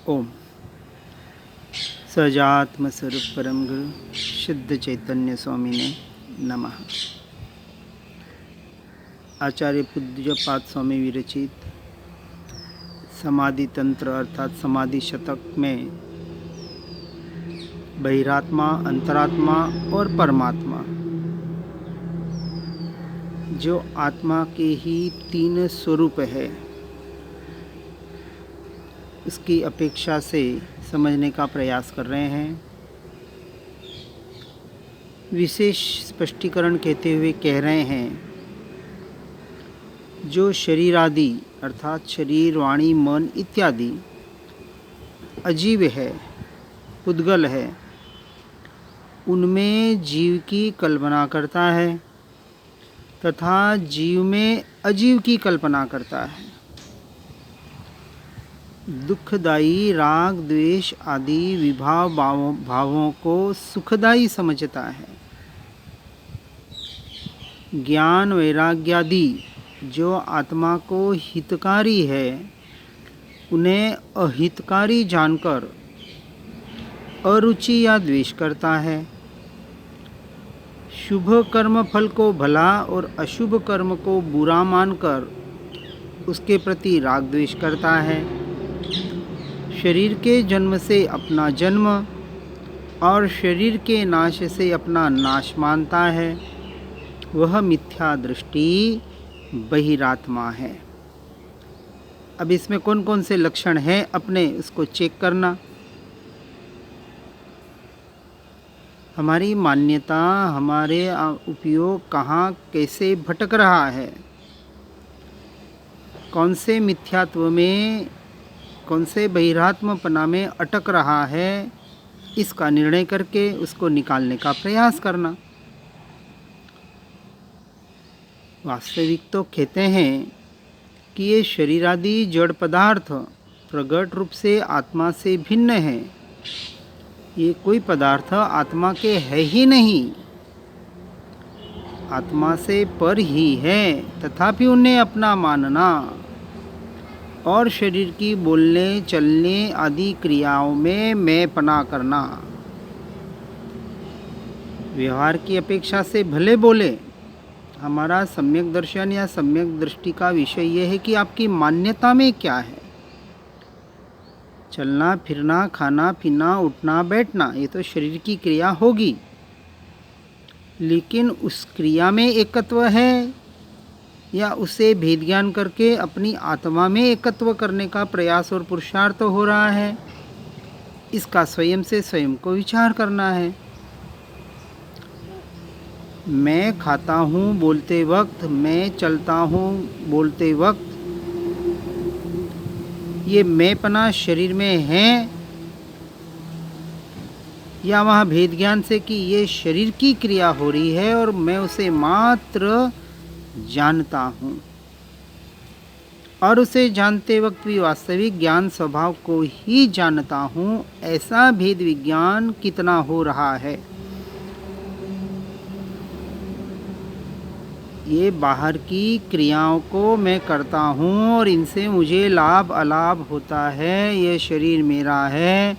ओम सजात्म स्वरूप परम गुरु शुद्ध चैतन्य स्वामी ने नमः। आचार्य पूज्यपाद स्वामी विरचित समाधि तंत्र अर्थात समाधि शतक में बहिरात्मा, अंतरात्मा और परमात्मा, जो आत्मा के ही तीन स्वरूप है, उसकी अपेक्षा से समझने का प्रयास कर रहे हैं। विशेष स्पष्टीकरण कहते हुए कह रहे हैं, जो शरीर आदि अर्थात शरीर, वाणी, मन इत्यादि अजीव है, पुद्गल है, उनमें जीव की कल्पना करता है तथा जीव में अजीव की कल्पना करता है। दुखदायी राग, द्वेष आदि विभाव भावों को सुखदायी समझता है। ज्ञान, वैराग्यादि जो आत्मा को हितकारी है, उन्हें अहितकारी जानकर अरुचि या द्वेष करता है। शुभ कर्म फल को भला और अशुभ कर्म को बुरा मानकर उसके प्रति राग द्वेष करता है। शरीर के जन्म से अपना जन्म और शरीर के नाश से अपना नाश मानता है। वह मिथ्या दृष्टि बहिरात्मा है। अब इसमें कौन कौन से लक्षण हैं अपने उसको चेक करना। हमारी मान्यता, हमारे उपयोग कहाँ कैसे भटक रहा है, कौन से मिथ्यात्व में, कौन से बहिरात्मपना में अटक रहा है, इसका निर्णय करके उसको निकालने का प्रयास करना। वास्तविक तो कहते हैं कि ये शरीर आदि जड़ पदार्थ प्रगट रूप से आत्मा से भिन्न है। ये कोई पदार्थ आत्मा के है ही नहीं, आत्मा से पर ही है, तथापि उन्हें अपना मानना और शरीर की बोलने, चलने आदि क्रियाओं में मैंपना करना। व्यवहार की अपेक्षा से भले बोले, हमारा सम्यक दर्शन या सम्यक दृष्टि का विषय यह है कि आपकी मान्यता में क्या है। चलना फिरना, खाना पीना, उठना बैठना, ये तो शरीर की क्रिया होगी, लेकिन उस क्रिया में एकत्व है या उसे भेद ज्ञान करके अपनी आत्मा में एकत्व करने का प्रयास और पुरुषार्थ हो रहा है, इसका स्वयं से स्वयं को विचार करना है। मैं खाता हूँ बोलते वक्त, मैं चलता हूँ बोलते वक्त, ये मैंपना शरीर में है या वहाँ भेद ज्ञान से कि ये शरीर की क्रिया हो रही है और मैं उसे मात्र जानता हूँ, और उसे जानते वक्त भी वास्तविक ज्ञान स्वभाव को ही जानता हूँ। ऐसा भेद विज्ञान कितना हो रहा है। ये बाहर की क्रियाओं को मैं करता हूँ और इनसे मुझे लाभ अलाभ होता है। ये शरीर मेरा है,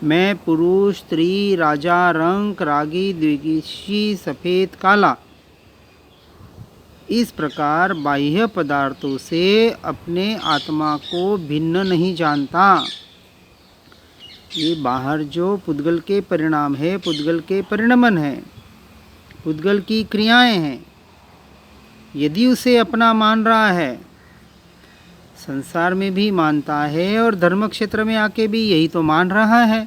मैं पुरुष, स्त्री, राजा, रंक, रागी, द्वेषी, सफ़ेद, काला, इस प्रकार बाह्य पदार्थों से अपने आत्मा को भिन्न नहीं जानता। ये बाहर जो पुद्गल के परिणाम है, पुद्गल के परिणमन है, पुद्गल की क्रियाएं हैं, यदि उसे अपना मान रहा है, संसार में भी मानता है और धर्म क्षेत्र में आके भी यही तो मान रहा है।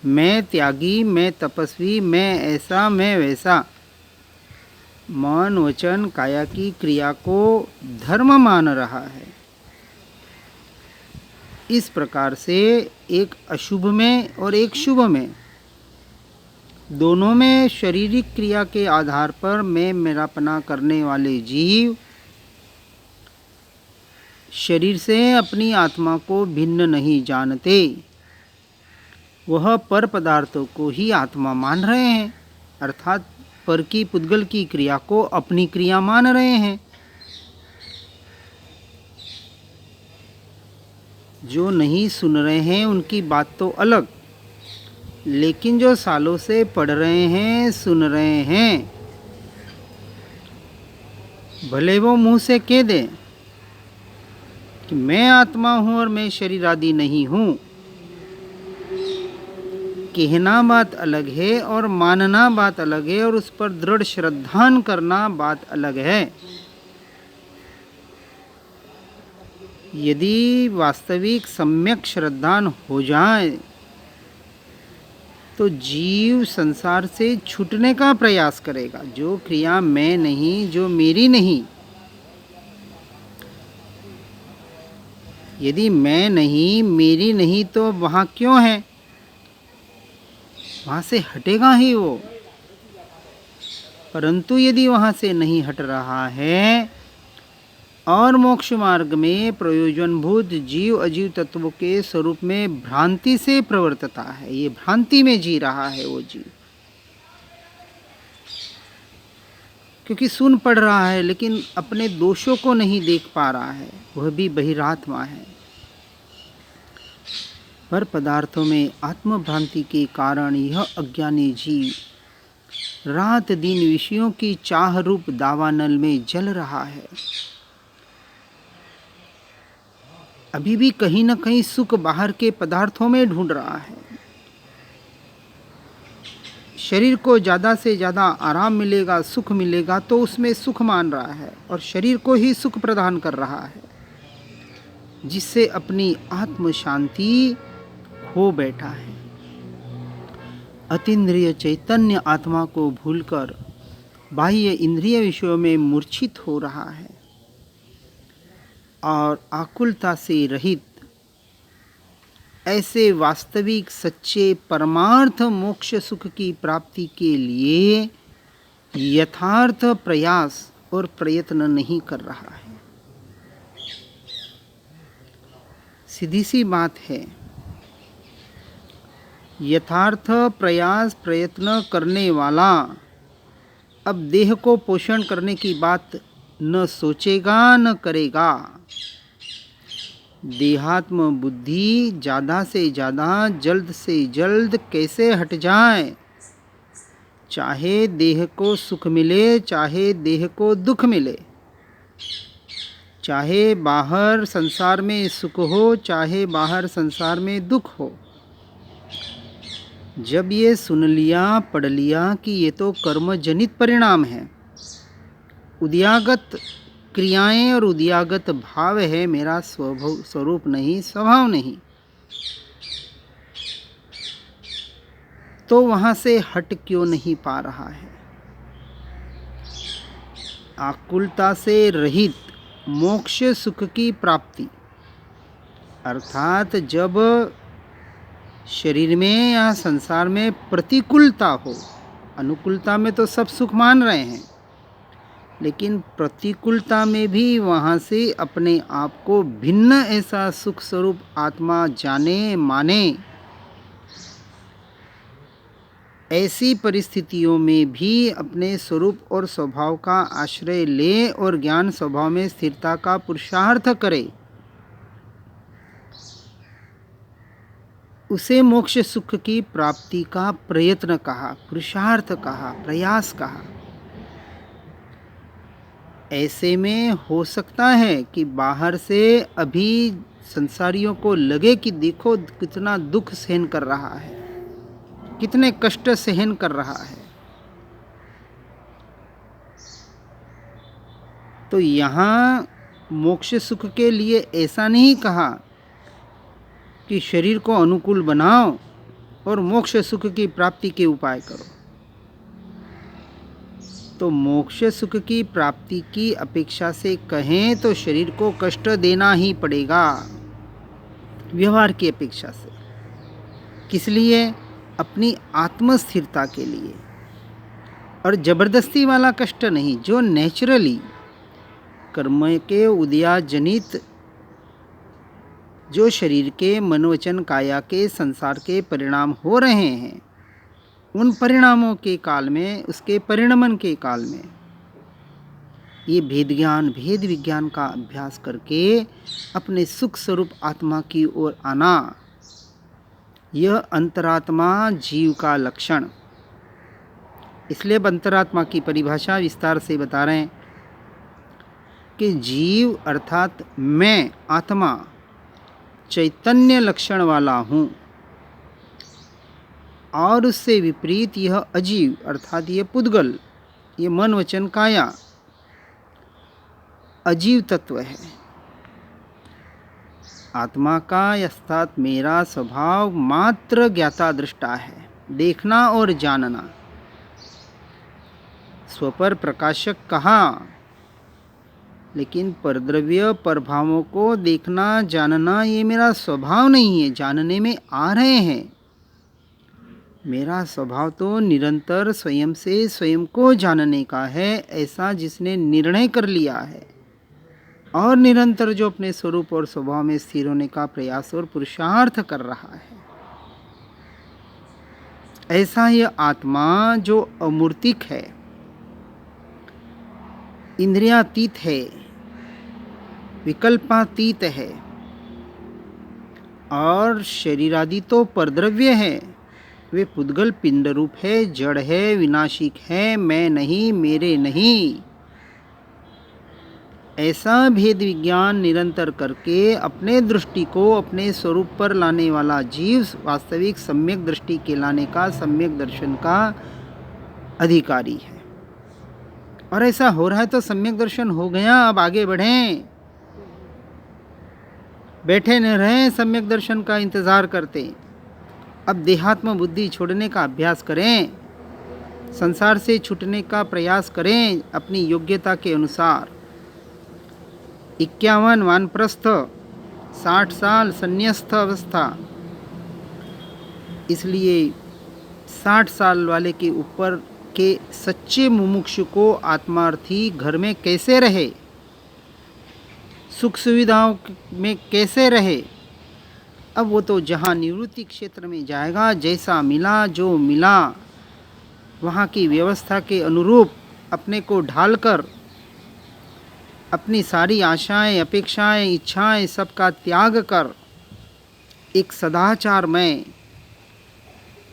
मैं त्यागी, मैं तपस्वी, मैं ऐसा, मैं वैसा, मन वचन काया की क्रिया को धर्म मान रहा है। इस प्रकार से एक अशुभ में और एक शुभ में, दोनों में शारीरिक क्रिया के आधार पर मैं मेरापना करने वाले जीव शरीर से अपनी आत्मा को भिन्न नहीं जानते। वह पर पदार्थों को ही आत्मा मान रहे हैं, अर्थात पर की पुद्गल की क्रिया को अपनी क्रिया मान रहे हैं। जो नहीं सुन रहे हैं उनकी बात तो अलग, लेकिन जो सालों से पढ़ रहे हैं, सुन रहे हैं, भले वो मुंह से कह दें कि मैं आत्मा हूं और मैं शरीर आदि नहीं हूं, कहना बात अलग है और मानना बात अलग है, और उस पर दृढ़ श्रद्धान करना बात अलग है। यदि वास्तविक सम्यक श्रद्धान हो जाए तो जीव संसार से छूटने का प्रयास करेगा। जो क्रिया मैं नहीं, जो मेरी नहीं, यदि मैं नहीं, मेरी नहीं, तो वहाँ क्यों है? वहाँ से हटेगा ही वो। परंतु यदि वहाँ से नहीं हट रहा है और मोक्ष मार्ग में प्रयोजनभूत जीव अजीव तत्वों के स्वरूप में भ्रांति से प्रवर्तता है, ये भ्रांति में जी रहा है वो जीव, क्योंकि सुन पढ़ रहा है लेकिन अपने दोषों को नहीं देख पा रहा है, वह भी बहिरात्मा है। पर पदार्थों में आत्मभ्रांति के कारण यह अज्ञानी जीव रात दिन विषयों की चाह रूप दावानल में जल रहा है। अभी भी कहीं न कहीं सुख बाहर के पदार्थों में ढूंढ रहा है। शरीर को ज़्यादा से ज़्यादा आराम मिलेगा, सुख मिलेगा, तो उसमें सुख मान रहा है और शरीर को ही सुख प्रदान कर रहा है, जिससे अपनी आत्म शांति खो बैठा है। अतीन्द्रिय चैतन्य आत्मा को भूलकर बाह्य इंद्रिय विषयों में मूर्छित हो रहा है और आकुलता से रहित ऐसे वास्तविक सच्चे परमार्थ मोक्ष सुख की प्राप्ति के लिए यथार्थ प्रयास और प्रयत्न नहीं कर रहा है। सीधी सी बात है, यथार्थ प्रयास प्रयत्न करने वाला अब देह को पोषण करने की बात न सोचेगा न करेगा। देहात्म बुद्धि ज़्यादा से ज़्यादा, जल्द से जल्द कैसे हट जाए, चाहे देह को सुख मिले, चाहे देह को दुख मिले, चाहे बाहर संसार में सुख हो, चाहे बाहर संसार में दुख हो। जब ये सुन लिया, पढ़ लिया कि ये तो कर्म जनित परिणाम है, उद्यागत क्रियाएं और उद्यागत भाव है, मेरा स्वरूप नहीं, स्वभाव नहीं, तो वहाँ से हट क्यों नहीं पा रहा है? आकुलता से रहित मोक्ष सुख की प्राप्ति, अर्थात जब शरीर में या संसार में प्रतिकूलता हो, अनुकूलता में तो सब सुख मान रहे हैं, लेकिन प्रतिकूलता में भी वहाँ से अपने आप को भिन्न ऐसा सुख स्वरूप आत्मा जाने माने, ऐसी परिस्थितियों में भी अपने स्वरूप और स्वभाव का आश्रय ले और ज्ञान स्वभाव में स्थिरता का पुरुषार्थ करे, उसे मोक्ष सुख की प्राप्ति का प्रयत्न कहा, पुरुषार्थ कहा, प्रयास कहा। ऐसे में हो सकता है कि बाहर से अभी संसारियों को लगे कि देखो कितना दुख सहन कर रहा है, कितने कष्ट सहन कर रहा है। तो यहाँ मोक्ष सुख के लिए ऐसा नहीं कहा कि शरीर को अनुकूल बनाओ और मोक्ष सुख की प्राप्ति के उपाय करो। तो मोक्ष सुख की प्राप्ति की अपेक्षा से कहें तो शरीर को कष्ट देना ही पड़ेगा, व्यवहार की अपेक्षा से। किस लिए? अपनी आत्मस्थिरता के लिए। और जबरदस्ती वाला कष्ट नहीं, जो नेचुरली कर्म के उदयाजनित जो शरीर के मनोवचन काया के संसार के परिणाम हो रहे हैं, उन परिणामों के काल में, उसके परिणमन के काल में ये भेद विज्ञान का अभ्यास करके अपने सुख स्वरूप आत्मा की ओर आना, यह अंतरात्मा जीव का लक्षण। इसलिए अंतरात्मा की परिभाषा विस्तार से बता रहे हैं कि जीव अर्थात मैं आत्मा चैतन्य लक्षण वाला हूँ, और उससे विपरीत यह अजीव अर्थात ये पुद्गल, ये मन वचन काया अजीव तत्व है। आत्मा का अर्थात मेरा स्वभाव मात्र ज्ञाता दृष्टा है, देखना और जानना। स्वपर प्रकाशक कहा, लेकिन परद्रव्य परभावों को देखना जानना ये मेरा स्वभाव नहीं है, जानने में आ रहे हैं। मेरा स्वभाव तो निरंतर स्वयं से स्वयं को जानने का है, ऐसा जिसने निर्णय कर लिया है और निरंतर जो अपने स्वरूप और स्वभाव में स्थिर होने का प्रयास और पुरुषार्थ कर रहा है, ऐसा यह आत्मा जो अमूर्तिक है, इंद्रियातीत है, विकल्पातीत है और शरीरादि तो परद्रव्य है, वे पुद्गल पिंड रूप है, जड़ है, विनाशिक है, मैं नहीं, मेरे नहीं। ऐसा भेद विज्ञान निरंतर करके अपने दृष्टि को अपने स्वरूप पर लाने वाला जीव वास्तविक सम्यक दृष्टि के लाने का, सम्यक दर्शन का अधिकारी है। और ऐसा हो रहा है तो सम्यक दर्शन हो गया, अब आगे बढ़ें, बैठे न रहें सम्यक दर्शन का इंतज़ार करते। अब देहात्म बुद्धि छोड़ने का अभ्यास करें, संसार से छूटने का प्रयास करें अपनी योग्यता के अनुसार। 51 वानप्रस्थ, 60 साल संन्यस्त अवस्था। इसलिए 60 साल वाले के ऊपर के सच्चे मुमुक्षु को आत्मार्थी घर में कैसे रहे, सुख सुविधाओं में कैसे रहे। अब वो तो जहाँ निवृत्ति क्षेत्र में जाएगा, जैसा मिला जो मिला वहाँ की व्यवस्था के अनुरूप अपने को ढालकर अपनी सारी आशाएं, अपेक्षाएं, इच्छाएं सबका त्याग कर एक सदाचार में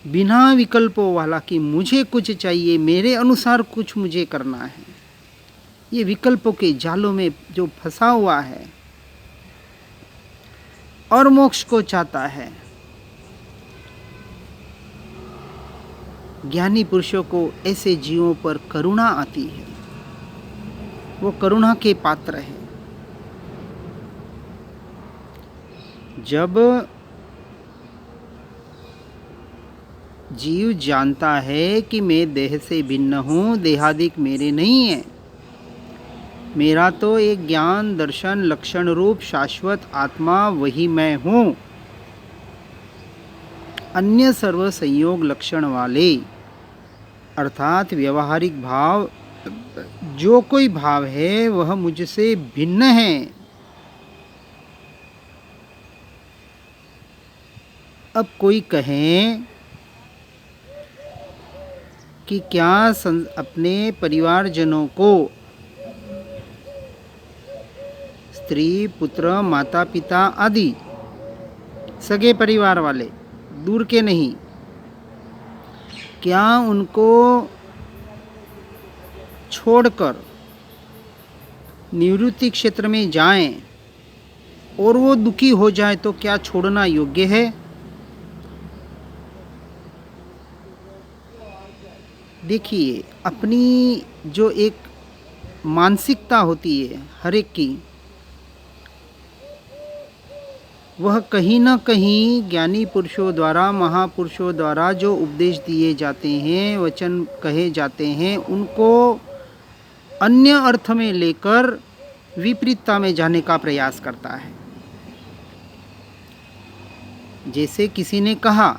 बिना विकल्पों वाला कि मुझे कुछ चाहिए, मेरे अनुसार कुछ मुझे करना है, ये विकल्पों के जालों में जो फंसा हुआ है और मोक्ष को चाहता है, ज्ञानी पुरुषों को ऐसे जीवों पर करुणा आती है, वो करुणा के पात्र है। जब जीव जानता है कि मैं देह से भिन्न हूँ, देहादिक मेरे नहीं है, मेरा तो एक ज्ञान दर्शन लक्षण रूप शाश्वत आत्मा वही मैं हूँ, अन्य सर्व संयोग लक्षण वाले अर्थात व्यवहारिक भाव जो कोई भाव है वह मुझसे भिन्न है। अब कोई कहे कि क्या अपने परिवारजनों को, स्त्री, पुत्र, माता पिता आदि सगे परिवार वाले, दूर के नहीं, क्या उनको छोड़कर निवृत्ति क्षेत्र में जाएं और वो दुखी हो जाए तो क्या छोड़ना योग्य है? देखिए, अपनी जो एक मानसिकता होती है हर एक की, वह कहीं ना कहीं ज्ञानी पुरुषों द्वारा, महापुरुषों द्वारा जो उपदेश दिए जाते हैं, वचन कहे जाते हैं, उनको अन्य अर्थ में लेकर विपरीतता में जाने का प्रयास करता है। जैसे किसी ने कहा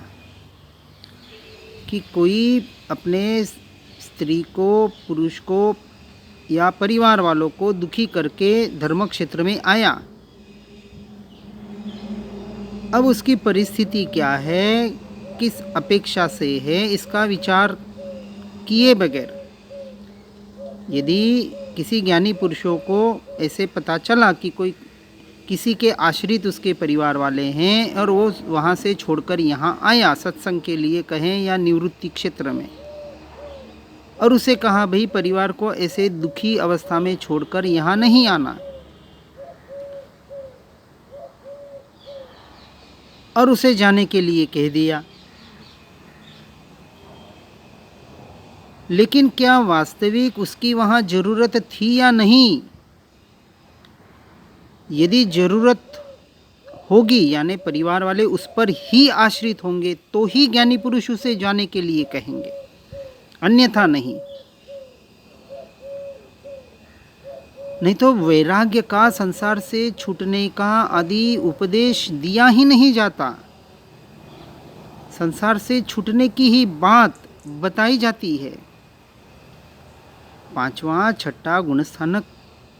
कि कोई अपने स्त्री को, पुरुष को या परिवार वालों को दुखी करके धर्म क्षेत्र में आया, अब उसकी परिस्थिति क्या है, किस अपेक्षा से है, इसका विचार किए बगैर यदि किसी ज्ञानी पुरुषों को ऐसे पता चला कि कोई किसी के आश्रित उसके परिवार वाले हैं और वो वहाँ से छोड़कर यहाँ आया सत्संग के लिए कहें या निवृत्ति क्षेत्र में, और उसे कहा भाई परिवार को ऐसे दुखी अवस्था में छोड़कर यहाँ नहीं आना, और उसे जाने के लिए कह दिया। लेकिन क्या वास्तविक उसकी वहाँ ज़रूरत थी या नहीं? यदि ज़रूरत होगी यानी परिवार वाले उस पर ही आश्रित होंगे तो ही ज्ञानी पुरुष उसे जाने के लिए कहेंगे, अन्यथा नहीं। नहीं तो वैराग्य का, संसार से छूटने का आदि उपदेश दिया ही नहीं जाता। संसार से छूटने की ही बात बताई जाती है। पांचवा छठा गुणस्थानक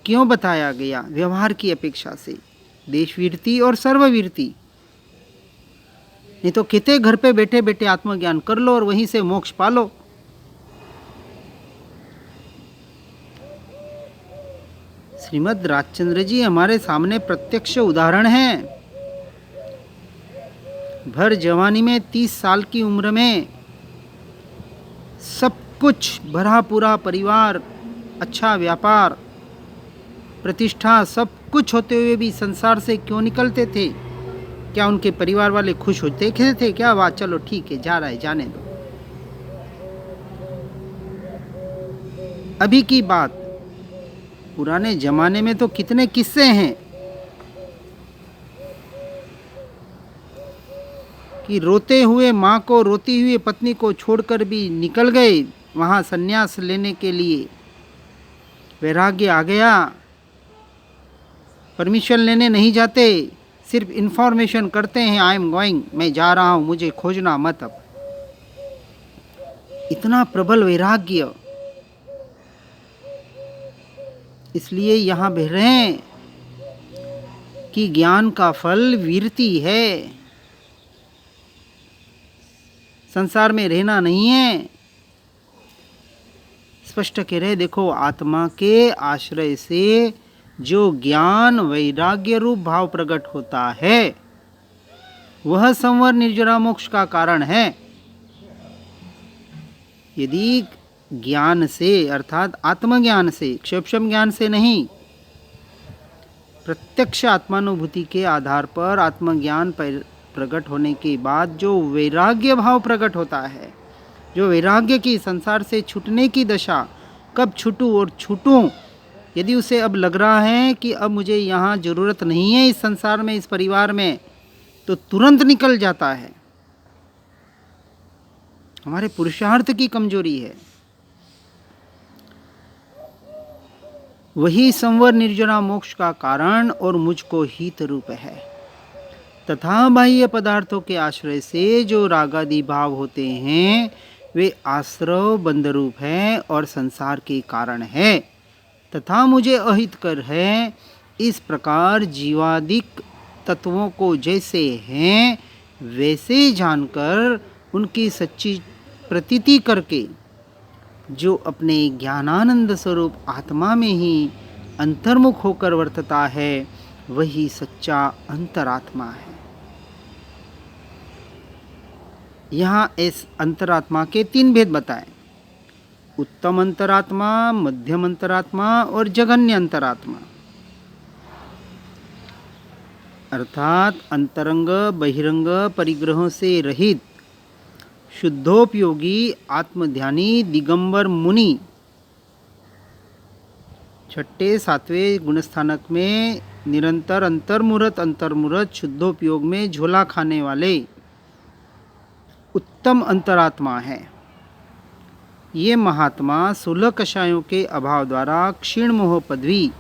क्यों बताया गया? व्यवहार की अपेक्षा से देशवीरती और सर्ववीरती। नहीं तो कहते घर पे बैठे बैठे आत्मज्ञान कर लो और वहीं से मोक्ष पालो। श्रीमद् राजचंद्र जी हमारे सामने प्रत्यक्ष उदाहरण हैं। भर जवानी में 30 साल की उम्र में सब कुछ भरा पूरा परिवार, अच्छा व्यापार, प्रतिष्ठा, सब कुछ होते हुए भी संसार से क्यों निकलते थे? क्या उनके परिवार वाले खुश होते थे? क्या बात, चलो ठीक है, जा रहा है, जाने दो। अभी की बात, पुराने जमाने में तो कितने किस्से हैं कि रोते हुए माँ को, रोती हुई पत्नी को छोड़कर भी निकल गए वहाँ संन्यास लेने के लिए। वैराग्य आ गया, परमिशन लेने नहीं जाते, सिर्फ इन्फॉर्मेशन करते हैं, आई एम गोइंग, मैं जा रहा हूँ, मुझे खोजना मत। अब इतना प्रबल वैराग्य, इसलिए यहाँ बह रहे हैं कि ज्ञान का फल वीरती है, संसार में रहना नहीं है। स्पष्ट कह रहे, देखो आत्मा के आश्रय से जो ज्ञान वैराग्य रूप भाव प्रकट होता है वह संवर निर्जरा मोक्ष का कारण है। यदि ज्ञान से अर्थात आत्मज्ञान से, क्षेपशम ज्ञान से नहीं, प्रत्यक्ष आत्मानुभूति के आधार पर आत्मज्ञान प्रकट होने के बाद जो वैराग्य भाव प्रकट होता है, जो वैराग्य की, संसार से छूटने की दशा, कब छूटूं और छूटूं, यदि उसे अब लग रहा है कि अब मुझे यहाँ ज़रूरत नहीं है, इस संसार में, इस परिवार में, तो तुरंत निकल जाता है। हमारे पुरुषार्थ की कमजोरी है। वही संवर निर्जरा मोक्ष का कारण और मुझको हित रूप है। तथा बाह्य पदार्थों के आश्रय से जो रागादि भाव होते हैं वे आश्रव बंध रूप है और संसार के कारण है, तथा मुझे अहितकर है। इस प्रकार जीवादिक तत्वों को जैसे हैं वैसे जानकर उनकी सच्ची प्रतीति करके जो अपने ज्ञानानंद स्वरूप आत्मा में ही अंतर्मुख होकर वर्तता है वही सच्चा अंतरात्मा है। यहाँ इस अंतरात्मा के 3 भेद बताए, उत्तम अंतरात्मा, मध्यम अंतरात्मा और जघन्य अंतरात्मा। अर्थात अंतरंग बहिरंग परिग्रहों से रहित शुद्धोपयोगी आत्मध्यानी दिगंबर मुनि 6ठे 7वें गुणस्थानक में निरंतर अंतर्मुहूर्त शुद्धोपयोग में झोला खाने वाले उत्तम अंतरात्मा है। ये महात्मा 16 कषायों के अभाव द्वारा क्षीण मोह पदवी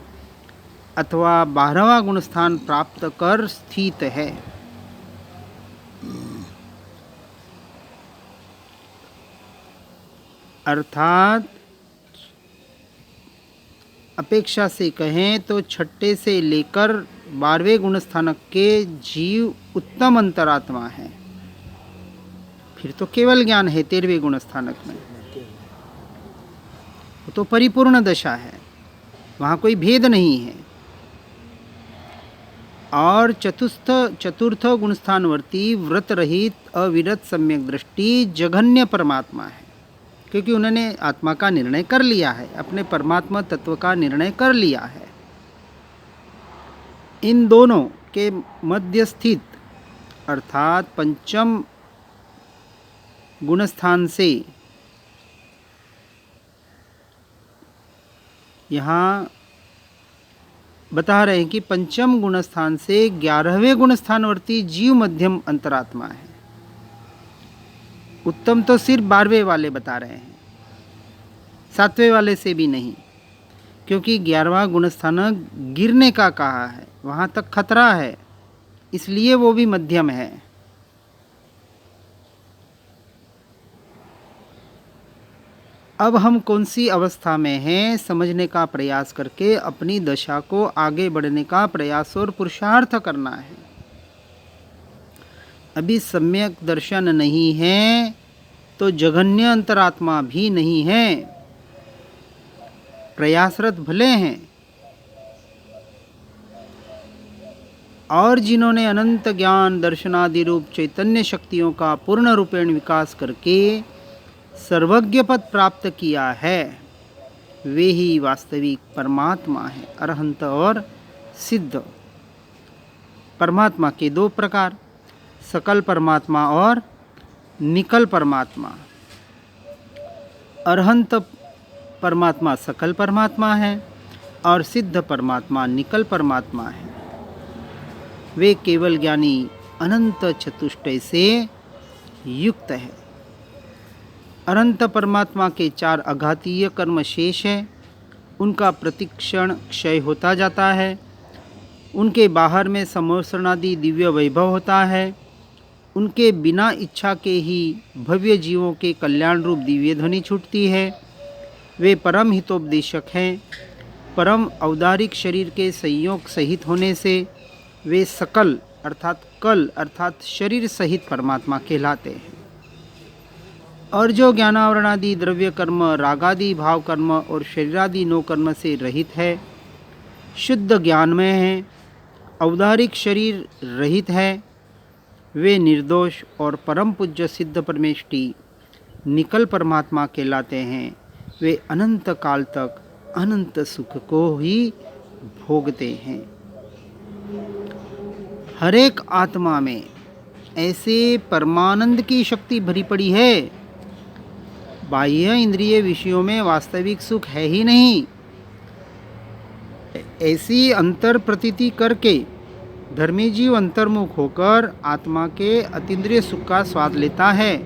अथवा 12वां गुणस्थान प्राप्त कर स्थित है। अर्थात अपेक्षा से कहें तो 6ठे से लेकर 12वें गुणस्थानक के जीव उत्तम अंतरात्मा है। फिर तो केवल ज्ञान है 13वें गुणस्थानक में, वो तो परिपूर्ण दशा है। वहाँ कोई भेद नहीं है। और चतुर्थ गुणस्थानवर्ती व्रत रहित अविरत सम्यक दृष्टि जघन्य परमात्मा है, क्योंकि उन्होंने आत्मा का निर्णय कर लिया है, अपने परमात्मा तत्व का निर्णय कर लिया है। इन दोनों के मध्य स्थित अर्थात पंचम गुणस्थान से यहाँ बता रहे हैं कि पंचम गुणस्थान से 11वें गुणस्थानवर्ती जीव मध्यम अंतरात्मा है। उत्तम तो सिर्फ 12वें वाले बता रहे हैं, 7वें वाले से भी नहीं, क्योंकि 11वां गुणस्थान गिरने का कहा है, वहाँ तक खतरा है, इसलिए वो भी मध्यम है। अब हम कौन सी अवस्था में हैं समझने का प्रयास करके अपनी दशा को आगे बढ़ने का प्रयास और पुरुषार्थ करना है। अभी सम्यक दर्शन नहीं है तो जघन्य अंतरात्मा भी नहीं है, प्रयासरत भले हैं। और जिन्होंने अनंत ज्ञान दर्शनादि रूप चैतन्य शक्तियों का पूर्ण रूपेण विकास करके सर्वज्ञ पद प्राप्त किया है, वे ही वास्तविक परमात्मा है। अरहंत और सिद्ध परमात्मा के 2 प्रकार, सकल परमात्मा और निकल परमात्मा। अरहंत परमात्मा सकल परमात्मा है और सिद्ध परमात्मा निकल परमात्मा है। वे केवल ज्ञानी अनंत चतुष्टय से युक्त है। अनंत परमात्मा के 4 अघातीय कर्म शेष है, उनका प्रतिक्षण क्षय होता जाता है। उनके बाहर में समोसरणादि दिव्य वैभव होता है। उनके बिना इच्छा के ही भव्य जीवों के कल्याण रूप दिव्य ध्वनि छूटती है। वे परम हितोपदेशक हैं। परम औदारिक शरीर के संयोग सहित होने से वे सकल अर्थात कल अर्थात शरीर सहित परमात्मा कहलाते हैं। और जो ज्ञानावरणादि द्रव्य कर्म, रागादि भाव कर्म और शरीरादि 9 कर्म से रहित है, शुद्ध ज्ञानमय है, औदारिक शरीर रहित है, वे निर्दोष और परम पूज्य सिद्ध परमेष्टि निकल परमात्मा कहलाते हैं। वे अनंत काल तक अनंत सुख को ही भोगते हैं। हर एक आत्मा में ऐसे परमानंद की शक्ति भरी पड़ी है, बाह्य इंद्रिय विषयों में वास्तविक सुख है ही नहीं। ऐसी अंतर प्रतीति करके धर्मी जीव अंतर्मुख होकर आत्मा के अतीन्द्रिय सुख का स्वाद लेता है,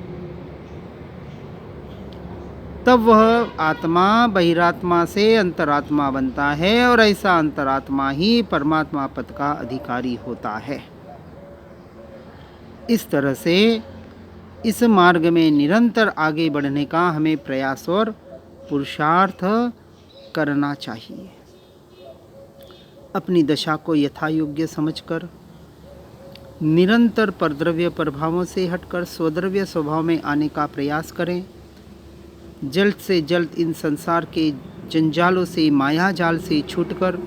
तब वह आत्मा बहिरात्मा से अंतरात्मा बनता है और ऐसा अंतरात्मा ही परमात्मा पद का अधिकारी होता है। इस तरह से इस मार्ग में निरंतर आगे बढ़ने का हमें प्रयास और पुरुषार्थ करना चाहिए। अपनी दशा को यथायोग्य समझकर निरंतर परद्रव्य प्रभावों से हटकर स्वद्रव्य स्वभाव में आने का प्रयास करें। जल्द से जल्द इन संसार के जंजालों से, माया जाल से छूटकर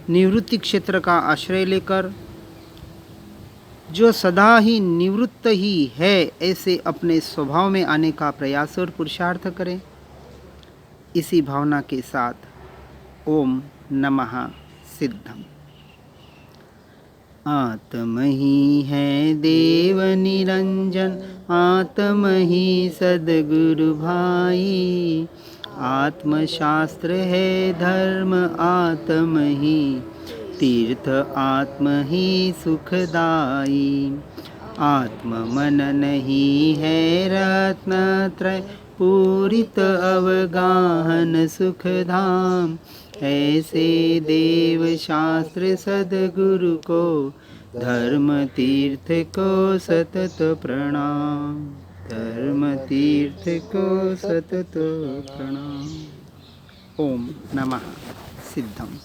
निवृत्ति क्षेत्र का आश्रय लेकर जो सदा ही निवृत्त ही है ऐसे अपने स्वभाव में आने का प्रयास और पुरुषार्थ करें। इसी भावना के साथ ओम नमः सिद्धम। आत्म ही है देव निरंजन, आत्म ही सद्गुरु भाई, आत्मशास्त्र है धर्म, आत्म ही तीर्थ, आत्म ही सुखदाई। आत्म मन नहीं है रत्नत्रय, पूरित अवगाहन सुखधाम। ऐसे देव शास्त्र सद्गुरु को, धर्म तीर्थ को सतत प्रणाम, धर्म तीर्थ को सतत प्रणाम। ओम नमः सिद्धम।